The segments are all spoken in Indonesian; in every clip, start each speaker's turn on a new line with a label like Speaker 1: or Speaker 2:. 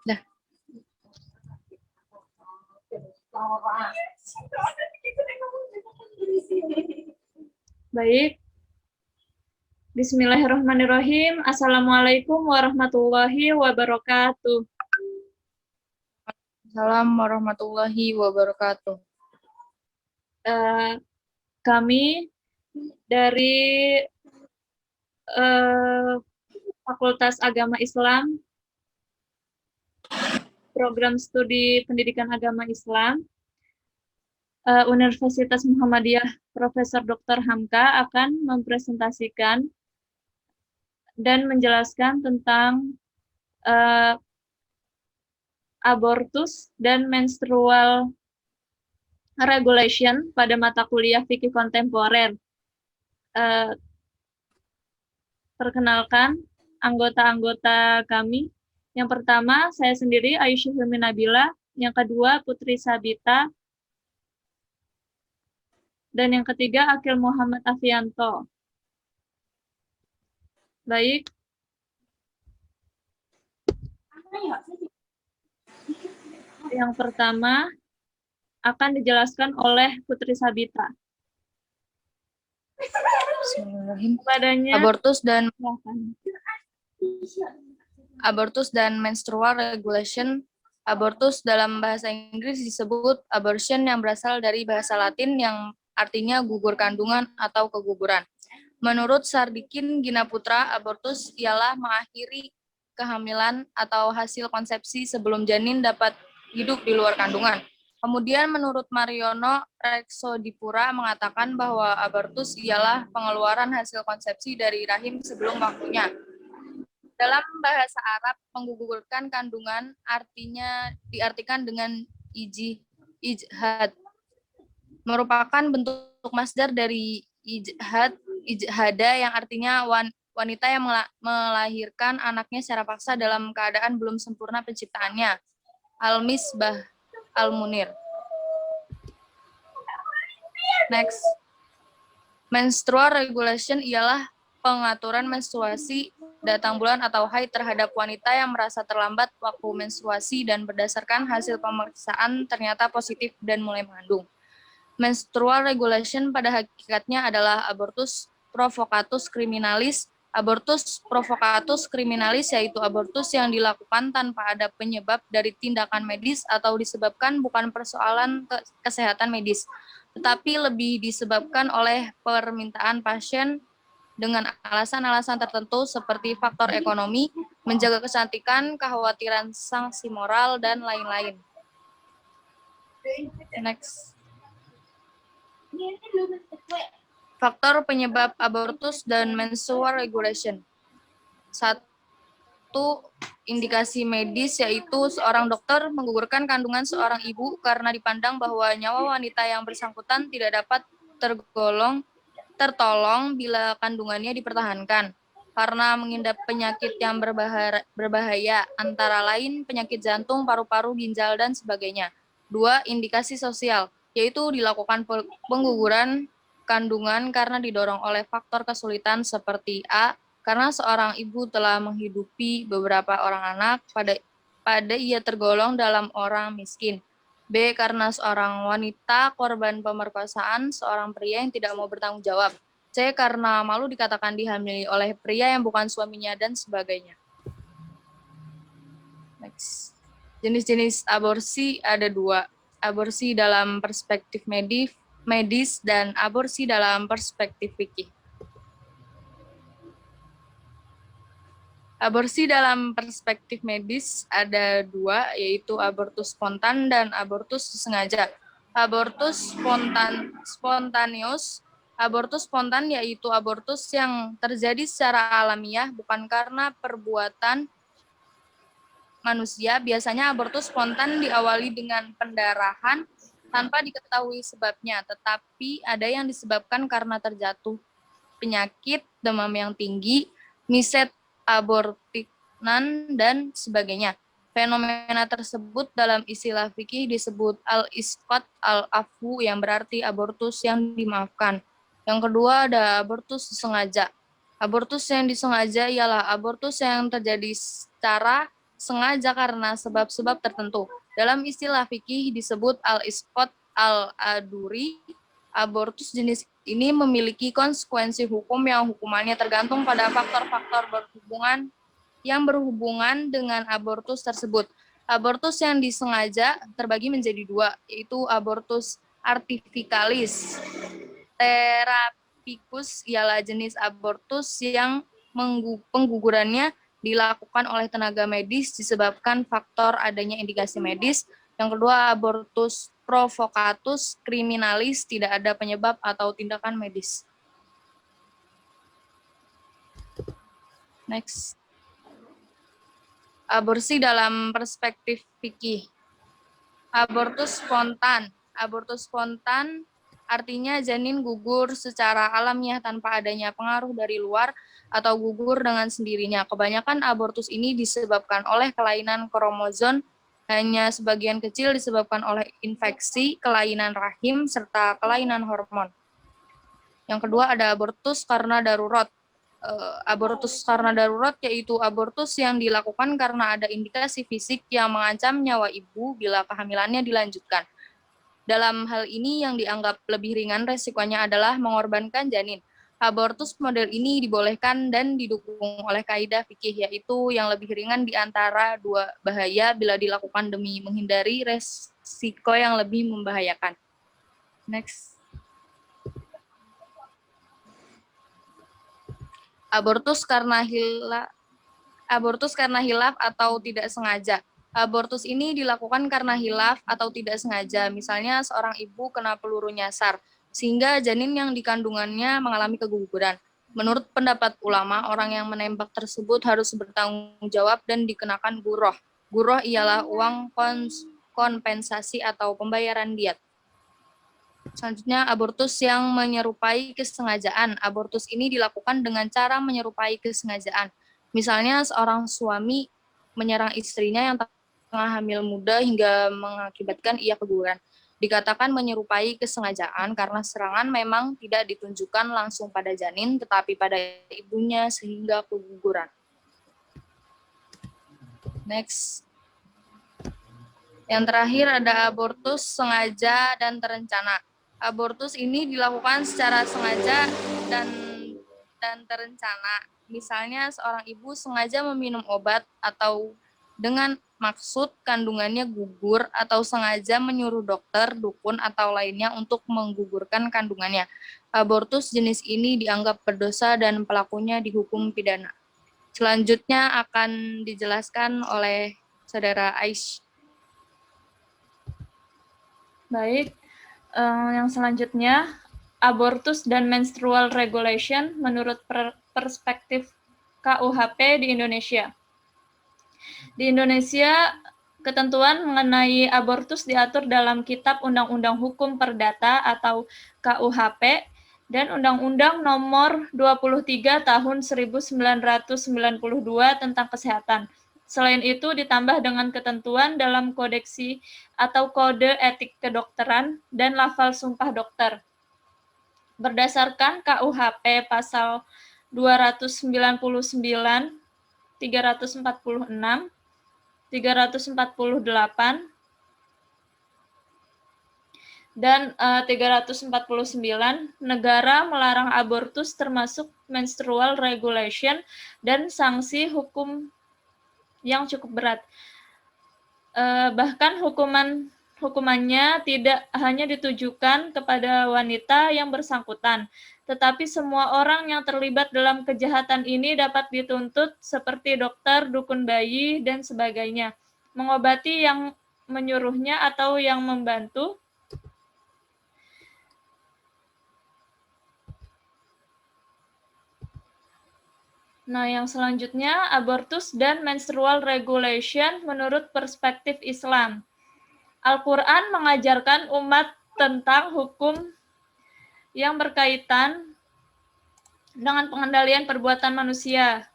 Speaker 1: Dah.
Speaker 2: Baik. Bismillahirrahmanirrahim. Assalamualaikum warahmatullahi wabarakatuh.
Speaker 1: Assalamualaikum warahmatullahi wabarakatuh.
Speaker 2: Kami dari Fakultas Agama Islam, Program Studi Pendidikan Agama Islam, Universitas Muhammadiyah Profesor Dr. Hamka akan mempresentasikan dan menjelaskan tentang abortus dan menstrual regulation pada mata kuliah fikih kontemporer. Perkenalkan anggota-anggota kami. Yang pertama, saya sendiri, Aisyah Hilmi Nabila. Yang kedua, Putri Sabita. Dan yang ketiga, Akil Muhammad Afianto. Baik. Yang pertama akan dijelaskan oleh Putri Sabita.
Speaker 1: Abortus dan menstrual regulation. Abortus dalam bahasa Inggris disebut abortion, yang berasal dari bahasa Latin yang artinya gugur kandungan atau keguguran. Menurut Sardikin Ginaputra, abortus ialah mengakhiri kehamilan atau hasil konsepsi sebelum janin dapat hidup di luar kandungan. Kemudian menurut Mariono Reksodipura mengatakan bahwa abortus ialah pengeluaran hasil konsepsi dari rahim sebelum waktunya. Dalam bahasa Arab, menggugurkan kandungan diartikan dengan ijhad, merupakan bentuk masdar dari ijhada yang artinya wanita yang melahirkan anaknya secara paksa dalam keadaan belum sempurna penciptaannya. Al-Misbah Al-Munir. Next. Menstrual regulation ialah pengaturan menstruasi, datang bulan atau haid terhadap wanita yang merasa terlambat waktu menstruasi dan berdasarkan hasil pemeriksaan ternyata positif dan mulai mengandung. Menstrual regulation pada hakikatnya adalah abortus provocatus criminalis. Abortus provocatus criminalis yaitu abortus yang dilakukan tanpa ada penyebab dari tindakan medis atau disebabkan bukan persoalan kesehatan medis, tetapi lebih disebabkan oleh permintaan pasien dengan alasan-alasan tertentu seperti faktor ekonomi, menjaga kecantikan, kekhawatiran sanksi moral, dan lain-lain. Next. Faktor penyebab abortus dan menstrual regulation. 1. Indikasi medis, yaitu seorang dokter menggugurkan kandungan seorang ibu karena dipandang bahwa nyawa wanita yang bersangkutan tidak dapat tertolong bila kandungannya dipertahankan karena mengidap penyakit yang berbahaya, antara lain penyakit jantung, paru-paru, ginjal, dan sebagainya. 2. Indikasi sosial, yaitu dilakukan pengguguran kandungan karena didorong oleh faktor kesulitan seperti A. Karena seorang ibu telah menghidupi beberapa orang anak pada ia tergolong dalam orang miskin. B. Karena seorang wanita korban pemerkosaan seorang pria yang tidak mau bertanggung jawab. C. Karena malu dikatakan dihamili oleh pria yang bukan suaminya, dan sebagainya. Next. Jenis-jenis aborsi ada 2. Aborsi dalam perspektif medis dan aborsi dalam perspektif fikih. Aborsi dalam perspektif medis ada 2, yaitu abortus spontan dan abortus sengaja. Abortus spontaneous. Abortus spontan yaitu abortus yang terjadi secara alamiah, bukan karena perbuatan manusia. Biasanya abortus spontan diawali dengan pendarahan tanpa diketahui sebabnya, tetapi ada yang disebabkan karena terjatuh penyakit, demam yang tinggi, miset abortifnan, dan sebagainya. Fenomena tersebut dalam istilah fikih disebut al-isqat al-afu, yang berarti abortus yang dimaafkan. Yang kedua ada abortus disengaja. Abortus yang disengaja ialah abortus yang terjadi secara sengaja karena sebab-sebab tertentu. Dalam istilah fikih disebut al-isqat al-aduri, abortus jenis ini memiliki konsekuensi hukum yang hukumannya tergantung pada faktor-faktor berhubungan dengan abortus tersebut. Abortus yang disengaja terbagi menjadi dua, yaitu abortus artifikalis. Terapikus ialah jenis abortus yang penggugurannya dilakukan oleh tenaga medis disebabkan faktor adanya indikasi medis. Yang kedua, abortus provokatus kriminalis, tidak ada penyebab atau tindakan medis. Next. Aborsi dalam perspektif fikih. Abortus spontan. Abortus spontan artinya janin gugur secara alamiah tanpa adanya pengaruh dari luar atau gugur dengan sendirinya. Kebanyakan abortus ini disebabkan oleh kelainan kromosom, hanya sebagian kecil disebabkan oleh infeksi, kelainan rahim, serta kelainan hormon. Yang kedua ada abortus karena darurat. Abortus karena darurat yaitu abortus yang dilakukan karena ada indikasi fisik yang mengancam nyawa ibu bila kehamilannya dilanjutkan. Dalam hal ini yang dianggap lebih ringan resikonya adalah mengorbankan janin. Abortus model ini dibolehkan dan didukung oleh kaidah fikih, yaitu yang lebih ringan di antara dua bahaya bila dilakukan demi menghindari resiko yang lebih membahayakan. Next. Abortus karena hilaf atau tidak sengaja. Abortus ini dilakukan karena hilaf atau tidak sengaja. Misalnya seorang ibu kena peluru nyasar, sehingga janin yang dikandungannya mengalami keguguran. Menurut pendapat ulama, orang yang menembak tersebut harus bertanggung jawab dan dikenakan guroh. Guroh ialah uang kompensasi atau pembayaran diat. Selanjutnya, abortus yang menyerupai kesengajaan. Abortus ini dilakukan dengan cara menyerupai kesengajaan. Misalnya, seorang suami menyerang istrinya yang tengah hamil muda hingga mengakibatkan ia keguguran. Dikatakan menyerupai kesengajaan karena serangan memang tidak ditunjukkan langsung pada janin, tetapi pada ibunya sehingga keguguran. Next. Yang terakhir ada abortus sengaja dan terencana. Abortus ini dilakukan secara sengaja dan terencana. Misalnya seorang ibu sengaja meminum obat atau dengan maksud kandungannya gugur atau sengaja menyuruh dokter, dukun, atau lainnya untuk menggugurkan kandungannya. Abortus jenis ini dianggap berdosa dan pelakunya dihukum pidana. Selanjutnya akan dijelaskan oleh Saudara Aish.
Speaker 2: Baik, yang selanjutnya, abortus dan menstrual regulation menurut perspektif KUHP di Indonesia. Di Indonesia, ketentuan mengenai abortus diatur dalam Kitab Undang-Undang Hukum Perdata atau KUHP dan Undang-Undang Nomor 23 Tahun 1992 tentang Kesehatan. Selain itu, ditambah dengan ketentuan dalam kodeksi atau kode etik kedokteran dan lafal sumpah dokter. Berdasarkan KUHP pasal 299, 346, 348, dan 349, negara melarang abortus termasuk menstrual regulation dan sanksi hukum yang cukup berat. Bahkan hukumannya tidak hanya ditujukan kepada wanita yang bersangkutan, tetapi semua orang yang terlibat dalam kejahatan ini dapat dituntut seperti dokter, dukun bayi, dan sebagainya, mengobati yang menyuruhnya atau yang membantu. Nah, yang selanjutnya, abortus dan menstrual regulation menurut perspektif Islam. Al-Quran mengajarkan umat tentang hukum yang berkaitan dengan pengendalian perbuatan manusia.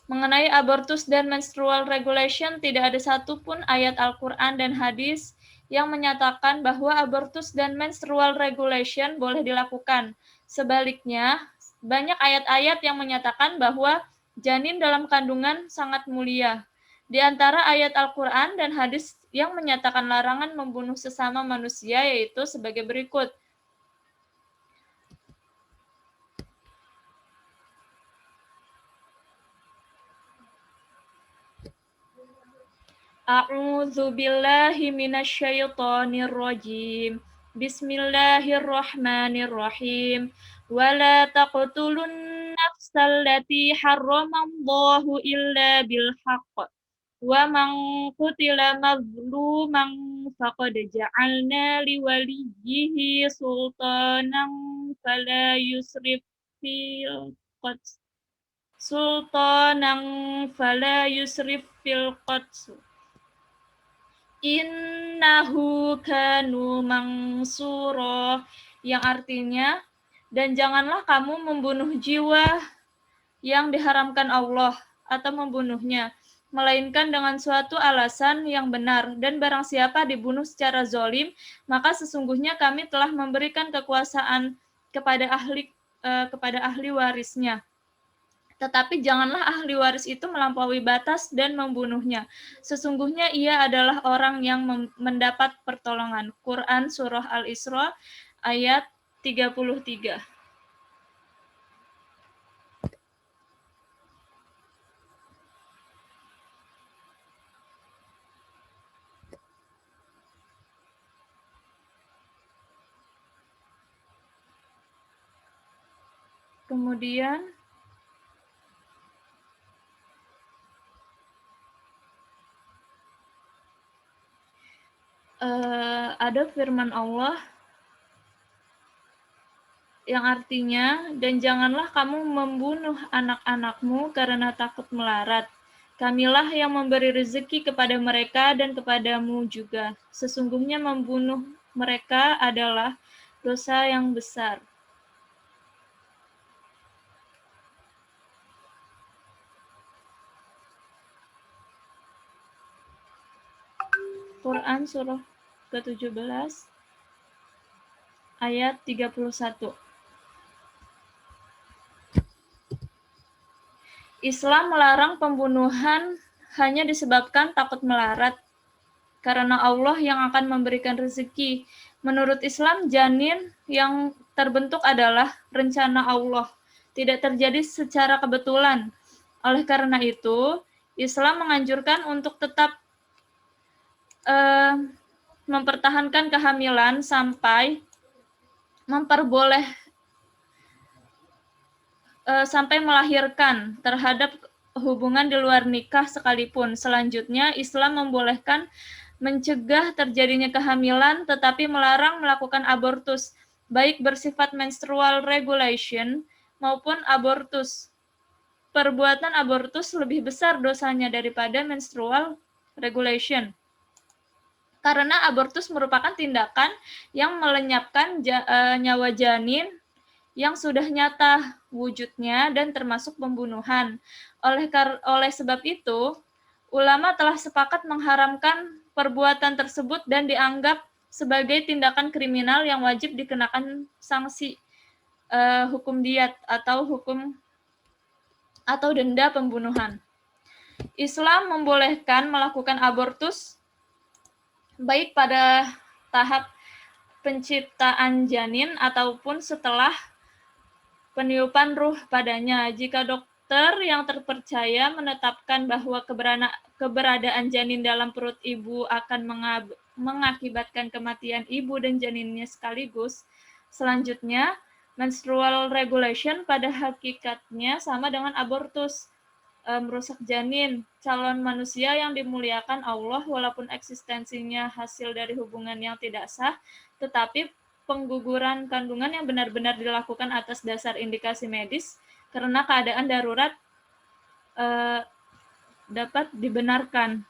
Speaker 2: Mengenai abortus dan menstrual regulation, tidak ada satupun ayat Al-Quran dan hadis yang menyatakan bahwa abortus dan menstrual regulation boleh dilakukan. Sebaliknya, banyak ayat-ayat yang menyatakan bahwa janin dalam kandungan sangat mulia. Di antara ayat Al-Quran dan hadis yang menyatakan larangan membunuh sesama manusia yaitu sebagai berikut. A'udzu billahi minasyaitonir rajim. Bismillahirrahmanirrahim. Wala taqtulun nafsal lati harramallahu illa bil haqq. Wa man qutila mazluman faqad ja'alna liwaliyhi sultanan fala yusrif fil qatl. Innahu kanu mansura, yang artinya, dan janganlah kamu membunuh jiwa yang diharamkan Allah atau membunuhnya, melainkan dengan suatu alasan yang benar, dan barang siapa dibunuh secara zolim, maka sesungguhnya kami telah memberikan kekuasaan kepada ahli warisnya. Tetapi janganlah ahli waris itu melampaui batas dan membunuhnya. Sesungguhnya ia adalah orang yang mendapat pertolongan. Quran Surah Al-Isra ayat 33. Kemudian ada firman Allah yang artinya, dan janganlah kamu membunuh anak-anakmu karena takut melarat. Kamilah yang memberi rezeki kepada mereka dan kepadamu juga. Sesungguhnya membunuh mereka adalah dosa yang besar. Quran Surah ke-17 ayat 31. Islam melarang pembunuhan hanya disebabkan takut melarat, karena Allah yang akan memberikan rezeki. Menurut Islam, janin yang terbentuk adalah rencana Allah, tidak terjadi secara kebetulan. Oleh karena itu, Islam menganjurkan untuk tetap mempertahankan kehamilan sampai sampai melahirkan terhadap hubungan di luar nikah sekalipun. Selanjutnya, Islam membolehkan mencegah terjadinya kehamilan tetapi melarang melakukan abortus, baik bersifat menstrual regulation maupun abortus. Perbuatan abortus lebih besar dosanya daripada menstrual regulation. Karena abortus merupakan tindakan yang melenyapkan nyawa janin yang sudah nyata wujudnya dan termasuk pembunuhan. Oleh sebab itu, ulama telah sepakat mengharamkan perbuatan tersebut dan dianggap sebagai tindakan kriminal yang wajib dikenakan sanksi hukum diat atau denda pembunuhan. Islam membolehkan melakukan abortus baik pada tahap penciptaan janin ataupun setelah peniupan ruh padanya. Jika dokter yang terpercaya menetapkan bahwa keberadaan janin dalam perut ibu akan mengakibatkan kematian ibu dan janinnya sekaligus, selanjutnya menstrual regulation pada hakikatnya sama dengan abortus, merusak janin calon manusia yang dimuliakan Allah walaupun eksistensinya hasil dari hubungan yang tidak sah, tetapi pengguguran kandungan yang benar-benar dilakukan atas dasar indikasi medis karena keadaan darurat dapat dibenarkan.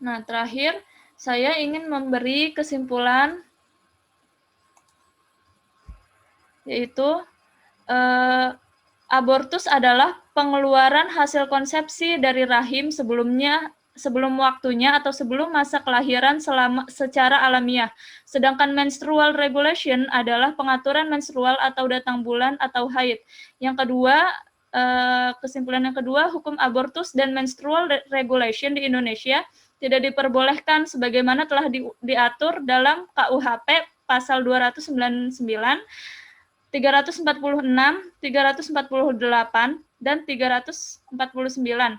Speaker 2: Nah, terakhir saya ingin memberi kesimpulan yaitu abortus adalah pengeluaran hasil konsepsi dari rahim sebelumnya sebelum waktunya atau sebelum masa kelahiran secara alamiah. Sedangkan menstrual regulation adalah pengaturan menstrual atau datang bulan atau haid. Yang kedua, kesimpulan yang kedua, hukum abortus dan menstrual regulation di Indonesia tidak diperbolehkan sebagaimana telah diatur dalam KUHP pasal 299, 346, 348, dan 349.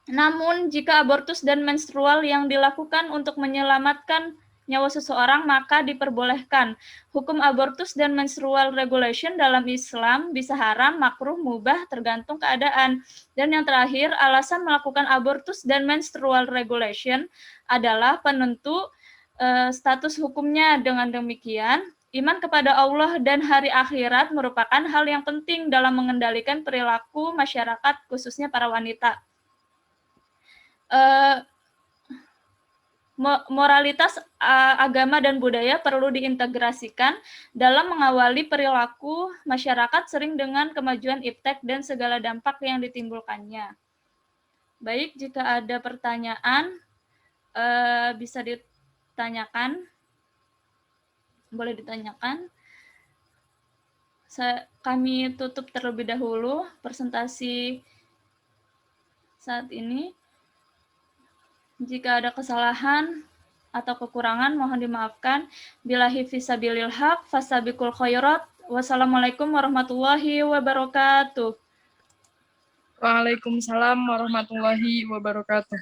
Speaker 2: Namun, jika abortus dan menstrual yang dilakukan untuk menyelamatkan nyawa seseorang, maka diperbolehkan. Hukum abortus dan menstrual regulation dalam Islam bisa haram, makruh, mubah, tergantung keadaan. Dan yang terakhir, alasan melakukan abortus dan menstrual regulation adalah penentu status hukumnya. Dengan demikian, iman kepada Allah dan hari akhirat merupakan hal yang penting dalam mengendalikan perilaku masyarakat, khususnya para wanita. Moralitas agama dan budaya perlu diintegrasikan dalam mengawali perilaku masyarakat sering dengan kemajuan iptek dan segala dampak yang ditimbulkannya. Baik, jika ada pertanyaan, bisa ditanyakan. Boleh ditanyakan. Kami tutup terlebih dahulu presentasi saat ini. Jika ada kesalahan atau kekurangan, mohon dimaafkan. Billahi fisabilil haq, fasabiqul khairat. Wassalamualaikum warahmatullahi wabarakatuh.
Speaker 1: Waalaikumsalam warahmatullahi wabarakatuh.